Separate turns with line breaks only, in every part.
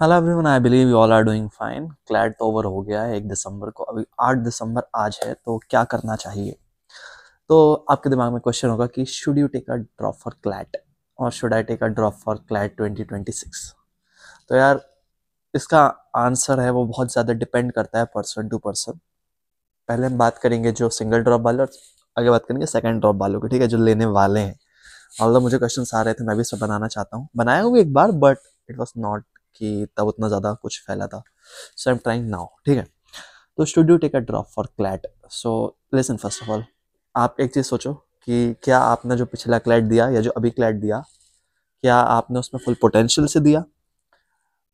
Hello everyone, I believe you all are doing fine. CLAT तो over हो गया है 1 दिसंबर को, अभी 8 दिसंबर आज है, तो क्या करना चाहिए। तो आपके दिमाग में क्वेश्चन होगा कि should you take a drop for CLAT और should I take a drop for CLAT 2026। तो यार, इसका आंसर है वो बहुत ज़्यादा डिपेंड करता है पर्सन टू पर्सन। पहले हम बात करेंगे जो सिंगल ड्रॉप वाले, और आगे बात करेंगे सेकंड ड्रॉप वालों की, ठीक है, जो लेने वाले हैं। ऑल्दो मुझे क्वेश्चन आ रहे थे, मैं भी सब बनाना चाहता हूँ, बनाया हूँ एक बार, बट इट वॉज नॉट कि तब उतना ज़्यादा कुछ फैला था। So I am trying now, ठीक है। तो should you take a drop for CLAT. So listen, first of all आप एक चीज़ सोचो कि क्या आपने जो पिछला क्लैट दिया या जो अभी क्लैट दिया, क्या आपने उसमें फुल पोटेंशियल से दिया।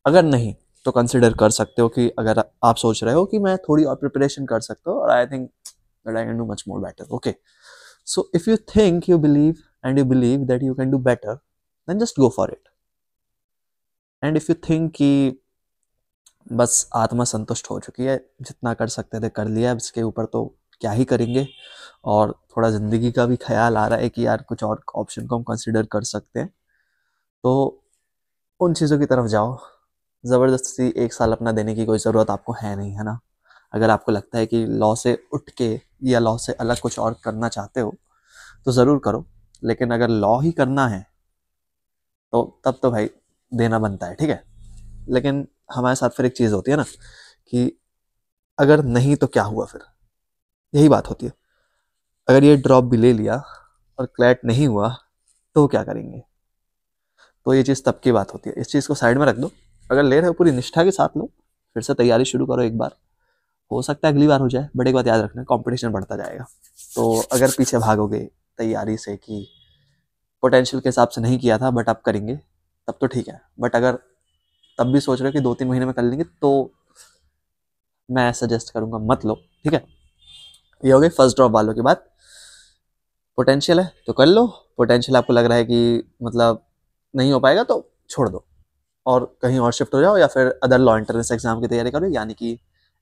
अगर नहीं, तो कंसिडर कर सकते हो कि अगर आप सोच रहे हो कि मैं थोड़ी और प्रिपरेशन कर सकता हूँ, और I think that I can do much more better, okay. So if you think, you believe and you believe that you can do better, then just go for it. And if you think कि बस आत्मा संतुष्ट हो चुकी है, जितना कर सकते थे कर लिया, अब इसके ऊपर तो क्या ही करेंगे, और थोड़ा ज़िंदगी का भी ख्याल आ रहा है कि यार कुछ और ऑप्शन को हम कंसिडर कर सकते हैं, तो उन चीज़ों की तरफ जाओ। ज़बरदस्ती 1 साल अपना देने की कोई ज़रूरत आपको है नहीं, है ना। अगर आपको लगता है कि लॉ से उठ के या लॉ से अलग कुछ और करना चाहते हो, तो ज़रूर करो। लेकिन अगर लॉ ही करना है, तो तब तो भाई देना बनता है, ठीक है। लेकिन हमारे साथ फिर एक चीज़ होती है ना, कि अगर नहीं तो क्या हुआ फिर, यही बात होती है। अगर ये ड्रॉप भी ले लिया और क्लैट नहीं हुआ, तो क्या करेंगे। तो ये चीज़ तब की बात होती है, इस चीज़ को साइड में रख दो। अगर ले रहे हो पूरी निष्ठा के साथ लो, फिर से तैयारी शुरू करो एक बार। हो सकता है अगली बार हो जाए, बट एक बात याद रखना, कंपटीशन बढ़ता जाएगा। तो अगर पीछे भागोगे तैयारी से कि पोटेंशियल के हिसाब से नहीं किया था बट अब करेंगे, तब तो ठीक है। बट अगर तब भी सोच रहे हो कि 2-3 महीने में कर लेंगे, तो मैं सजेस्ट करूंगा मत लो, ठीक है। ये हो गई फर्स्ट ड्रॉप वालों की बात। पोटेंशियल है तो कर लो, पोटेंशियल आपको लग रहा है कि मतलब नहीं हो पाएगा, तो छोड़ दो और कहीं और शिफ्ट हो जाओ, या फिर अदर लॉ एंट्रेंस एग्जाम की तैयारी करो, यानी कि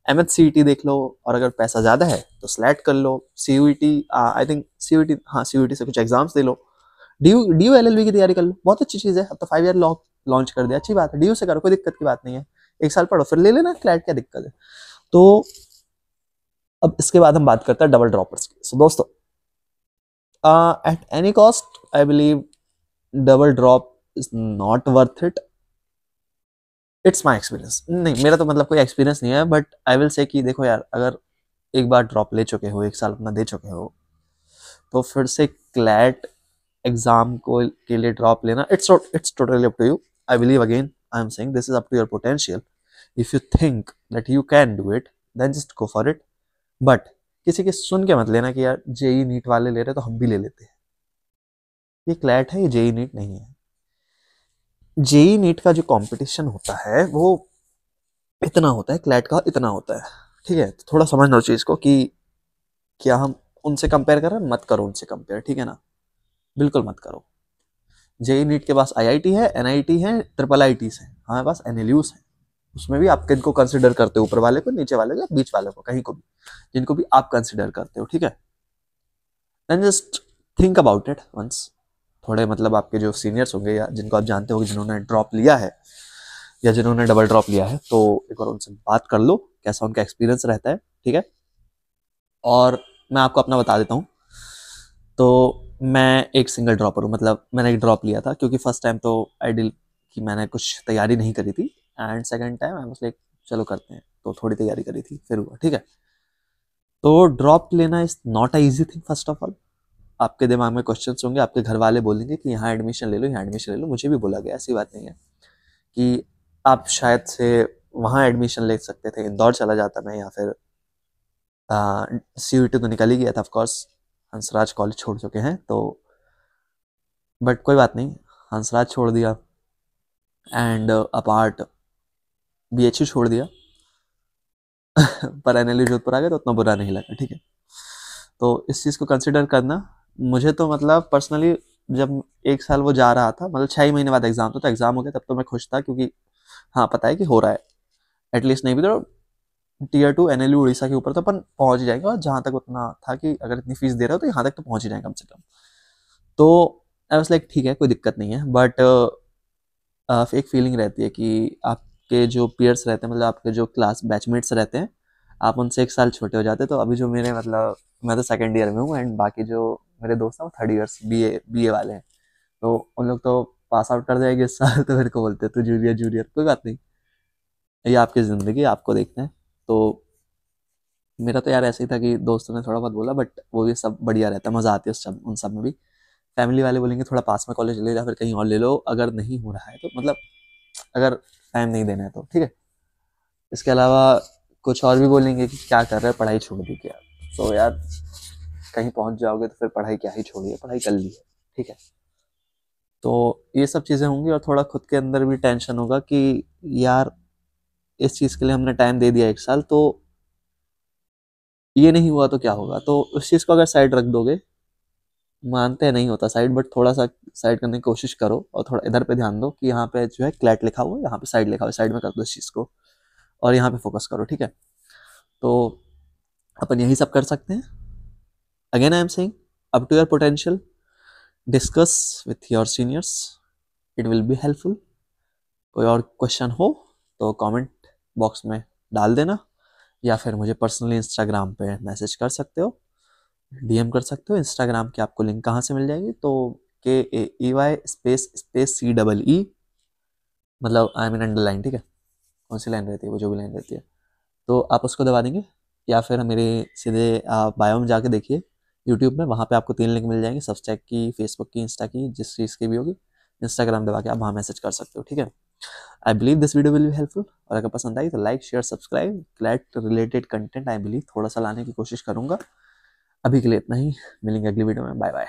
MHCET देख लो। और अगर पैसा ज़्यादा है तो स्लैट कर लो, CUET, आई थिंक CUET, हाँ CUET से कुछ एग्जाम्स दे लो। DU LLB की तैयारी कर लो, बहुत अच्छी चीज़ है। अब तो 5 ईयर लॉ लॉन्च कर दिया, अच्छी बात है। DU से करो, कोई दिक्कत की बात नहीं है। 1 साल पढ़ो फिर ले लेना क्लैट, क्या दिक्कत है। तो अब इसके बाद हम बात करते हैं डबल ड्रॉपर्स की। सो दोस्तों, at any cost I believe double drop is not worth it. It's my experience, नहीं मेरा तो मतलब कोई एक्सपीरियंस नहीं है, बट आई विल से कि देखो यार, अगर एक बार ड्रॉप ले चुके हो, 1 साल अपना दे चुके हो, तो फिर से क्लैट एग्जाम को के लिए ड्रॉप लेना, it's totally up to you. I believe again, I am saying this is up to your potential. If you think that you can do it, then just go for it. But किसी के सुन के मत लेना कि यार JEE NEET वाले ले रहे तो हम भी ले लेते हैं। ये क्लैट है, ये JEE नीट नहीं है। JEE नीट का जो कंपटीशन होता है वो इतना होता है, क्लैट का इतना होता है, ठीक है। तो थोड़ा समझ लो चीज़ को कि क्या हम उनसे कंपेयर कर रहे हैं, मत करो उनसे कंपेयर, ठीक है ना, बिल्कुल मत करो। JEE नीट के पास IIT है, NIT है, ट्रिपल IITs है, हमारे पास NLUs है। उसमें भी आप किनको कंसिडर करते हो, ऊपर वाले को, नीचे वाले को, बीच वाले को, कहीं को भी, जिनको भी आप कंसिडर करते हो, ठीक है। Then just think about it once. थोड़े मतलब आपके जो सीनियर्स होंगे या जिनको आप जानते हो जिन्होंने ड्रॉप लिया है या जिन्होंने डबल ड्रॉप लिया है, तो एक बार उनसे बात कर लो, कैसा उनका एक्सपीरियंस रहता है, ठीक है। और मैं आपको अपना बता देता हूँ। तो मैं एक सिंगल ड्रॉपर हूँ, मतलब मैंने एक ड्रॉप लिया था क्योंकि फर्स्ट टाइम तो आइडियल कि मैंने कुछ तैयारी नहीं करी थी, and second time I was like चलो करते हैं, तो थोड़ी तैयारी करी थी, फिर हुआ, ठीक है। तो ड्रॉप लेना is not a easy thing. First of all, आपके दिमाग में क्वेश्चंस होंगे, आपके घर वाले बोलेंगे कि यहाँ एडमिशन ले लो, यहाँ एडमिशन ले लो। मुझे भी बोला गया, ऐसी बात नहीं है कि आप शायद से वहाँ एडमिशन ले सकते थे, इंदौर चला जाता मैं, या फिर CUET तो निकल ही गया था ऑफकोर्स, हंसराज कॉलेज छोड़ चुके हैं तो। बट कोई बात नहीं, हंसराज छोड़ दिया, एंड अपार्ट BHU छोड़ दिया। पर NLU जोधपुर आ गया तो उतना बुरा नहीं लगा, ठीक है। तो इस चीज़ को कंसिडर करना। मुझे तो मतलब पर्सनली, जब 1 साल वो जा रहा था, मतलब 6 ही महीने बाद एग्जाम था, तो एग्जाम हो गया, तब तो मैं खुश था, क्योंकि हाँ पता है कि हो रहा है। एटलीस्ट नहीं भी तो Tier 2 NLU उड़ीसा के ऊपर तो अपन पहुंच ही जाएंगे, और जहाँ तक उतना था कि अगर इतनी फीस दे रहे हो तो यहाँ तक तो पहुंच ही जाएंगे कम से कम। तो आई वाज लाइक ठीक है, कोई दिक्कत नहीं है। बट एक फीलिंग रहती है कि आप आपके जो पीयर्स रहते हैं, मतलब आपके जो क्लास बैचमेट्स रहते हैं, आप उनसे 1 साल छोटे हो जाते हैं। तो अभी जो मेरे मतलब मैं तो सेकंड ईयर में हूँ एंड बाकी जो मेरे दोस्त हैं वो थर्ड ईयर्स बीए वाले हैं। तो उन लोग तो पास आउट कर जाएंगे इस साल। तो मेरे को बोलते हैं तू जूनियर जूनियर, कोई बात नहीं, ये आपकी ज़िंदगी, आपको देखना है। तो मेरा तो यार ऐसे ही था कि दोस्तों ने थोड़ा बहुत बोला, बट वो भी सब बढ़िया रहता है, मज़ा आती है उन सब में भी। फैमिली वाले बोलेंगे थोड़ा पास में कॉलेज ले लो या फिर कहीं और ले लो, अगर नहीं हो रहा है तो मतलब अगर टाइम नहीं देना है तो ठीक है। इसके अलावा कुछ और भी बोलेंगे कि क्या कर रहे हैं, पढ़ाई छोड़ दी क्या। तो यार कहीं पहुंच जाओगे तो फिर पढ़ाई क्या ही छोड़िए, पढ़ाई कर ली है, ठीक है। तो ये सब चीज़ें होंगी और थोड़ा खुद के अंदर भी टेंशन होगा कि यार इस चीज़ के लिए हमने टाइम दे दिया 1 साल, तो ये नहीं हुआ तो क्या होगा। तो उस चीज़ को अगर साइड रख दोगे, मानते हैं नहीं होता साइड, बट थोड़ा सा साइड करने की कोशिश करो और थोड़ा इधर पे ध्यान दो कि यहाँ पे जो है क्लैट लिखा हुआ है, यहाँ पे साइड लिखा हुआ है, साइड में कर दो इस चीज़ को और यहाँ पे फोकस करो, ठीक है। तो अपन यही सब कर सकते हैं। Again I am saying, up to your potential, discuss with your seniors, it will be helpful. कोई और क्वेश्चन हो तो कमेंट बॉक्स में डाल देना या फिर मुझे पर्सनली इंस्टाग्राम पे मैसेज कर सकते हो, डीएम कर सकते हो। इंस्टाग्राम की आपको लिंक कहाँ से मिल जाएगी, तो KAEY स्पेस CEE, मतलब आई मीन अंडरलाइन, ठीक है। कौन सी लाइन रहती है वो, जो भी लाइन रहती है, तो आप उसको दबा देंगे या फिर मेरे सीधे आप बायो में जाके देखिए यूट्यूब में, वहाँ पे आपको 3 लिंक मिल जाएंगे, सब्सटैक की, फेसबुक की, इंस्टा की, जिस चीज़ की भी होगी। इंस्टाग्राम दबा के आप वहाँ मैसेज कर सकते हो, ठीक है। I believe this video will be helpful, और अगर पसंद आई तो like share subscribe. CLAT related content I believe थोड़ा सा लाने की कोशिश करूँगा। अभी के लिए इतना ही, मिलेंगे अगली वीडियो में, बाय बाय।